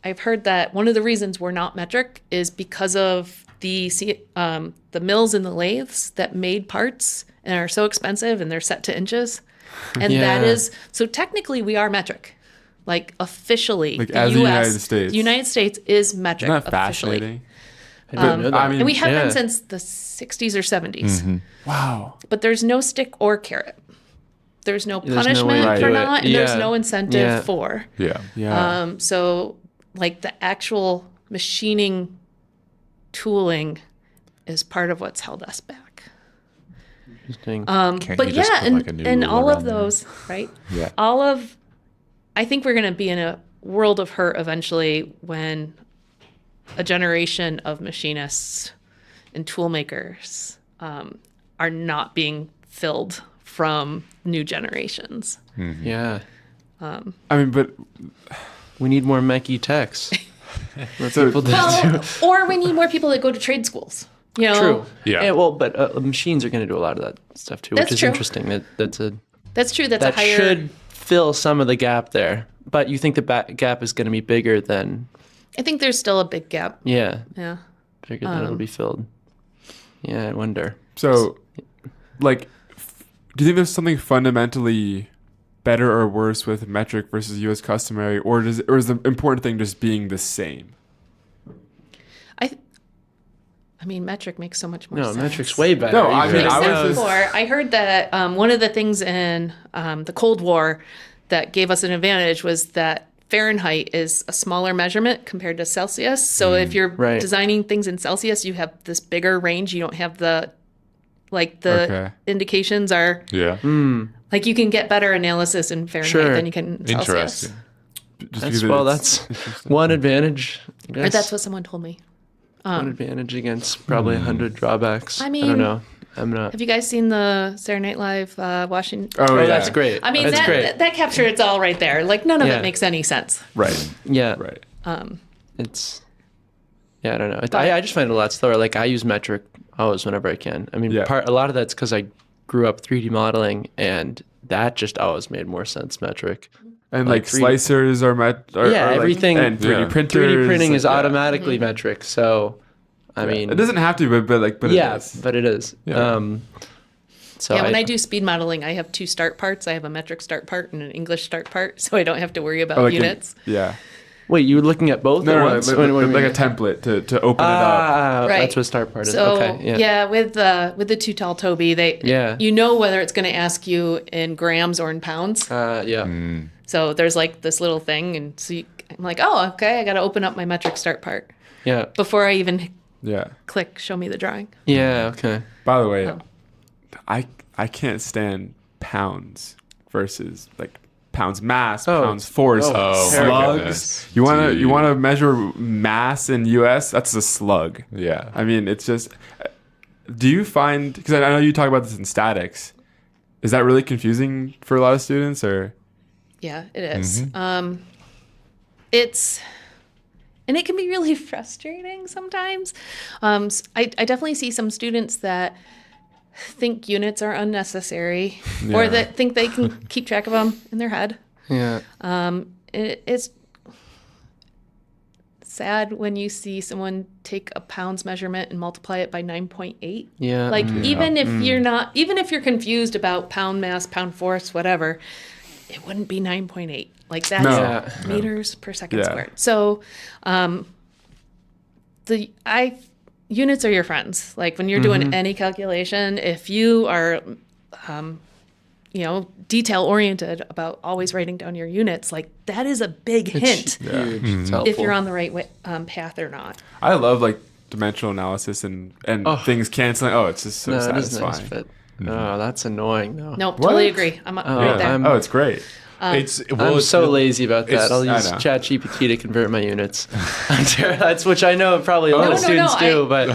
I've heard that one of the reasons we're not metric is because of the mills and the lathes that made parts and are so expensive and they're set to inches. And that is, so technically we are metric. Like officially, like the as US, the United States. The United States is metric. Isn't that officially. fascinating? I mean, And we have been since the 60s or 70s. Wow. But there's no stick or carrot. There's no There's no way punishment to for do it. not, and there's Yeah. no incentive Yeah. for. Yeah. So like the actual machining tooling is part of what's held us back. Interesting. Can't But you just yeah, put, like, a new and ruler all of on there? those, right? Yeah. I think we're going to be in a world of hurt eventually when a generation of machinists and tool makers are not being filled from new generations. Yeah. I mean, but We need more Mechie techs. so Well, or we need more people that go to trade schools. You know, True. Yeah. Well, but machines are going to do a lot of that stuff too, That's which is true. interesting. That's That's true. That's that a higher. should fill some of the gap there. But you think the gap is going to be bigger than I think there's still a big gap. yeah, Yeah. bigger than it'll be filled. Yeah, I wonder. So, like, do you think there's something fundamentally better or worse with metric versus U.S. customary, or is the important thing just being the same? I mean, metric makes so much more No, sense. metric's way better. No, I even. mean, I was Except just- for, I heard that one of the things in the Cold War that gave us an advantage was that Fahrenheit is a smaller measurement compared to Celsius. So if you're Right. designing things in Celsius, you have this bigger range. You don't have the Okay. indications are Yeah. like you can get better analysis in Fahrenheit Sure. than you can in Celsius. Interesting. Just That's, because well, it's- that's one advantage. I Or guess. that's what someone told me. one advantage against probably 100 drawbacks. I I mean, don't know. I'm not. Have you guys seen the Saturday Night Live Washington? Oh, yeah. That's great. I mean, that's that, great. that captured it's all right there. Like none of Yeah. it makes any sense. Right. Yeah. Right. It's. Yeah, I don't know. I just find it a lot slower. Like I use metric always whenever I can. I mean, Yeah. a lot of that's because I grew up 3D modeling, and that just always made more sense metric. And Like like 3D slicers are Yeah, like- everything- and 3D Yeah. printers. 3D printing is yeah. automatically metric, so I mean, it doesn't have to, but it yeah, is. but it is. Yeah. So Yeah, when I do speed modeling, I have two start parts. I have a metric start part and an English start part, so I don't have to worry about Oh, like units. yeah. wait, you were looking at both at No, once? like, What do you like mean? a template to open it up. Right. That's what start part is. So Okay, yeah. with the Too Tall Toby, Yeah. you know whether it's going to ask you in grams or in pounds. Yeah. So there's like this little thing, and so I'm like, oh, okay, I got to open up my metric start part Yeah. before I even Yeah. click show me the drawing. Yeah. Okay. By the way, Oh. I can't stand pounds versus like pounds mass, Oh, pounds force, oh, my slugs. goodness. You wanna Dude. measure mass in U.S. That's a slug. Yeah. I mean, it's just. Do you find, because I know you talk about this in statics, is that really confusing for a lot of students, or? Yeah, it is. And it can be really frustrating sometimes. I definitely see some students that think units are unnecessary or Yeah. that think they can keep track of them in their head. Yeah. It's sad when you see someone take a pounds measurement and multiply it by 9.8. Yeah. Like even if you're confused about pound mass, pound force, whatever, it wouldn't be 9.8. Like that's No. meters per second Yeah. squared. So units are your friends. Like when you're doing any calculation, if you are detail oriented about always writing down your units, like that is a big hint Huge. Mm-hmm. It's helpful. if you're on the right path or not. I love like dimensional analysis and things canceling. Oh, it's just so No, it is satisfying. nice, but oh, that's annoying though. No, totally agree. I'm right there. Oh, it's great. It's I'm so lazy about that. it's- I'll I use know. ChatGPT to convert my units. That's which I know probably a lot No, of no, no, students do, but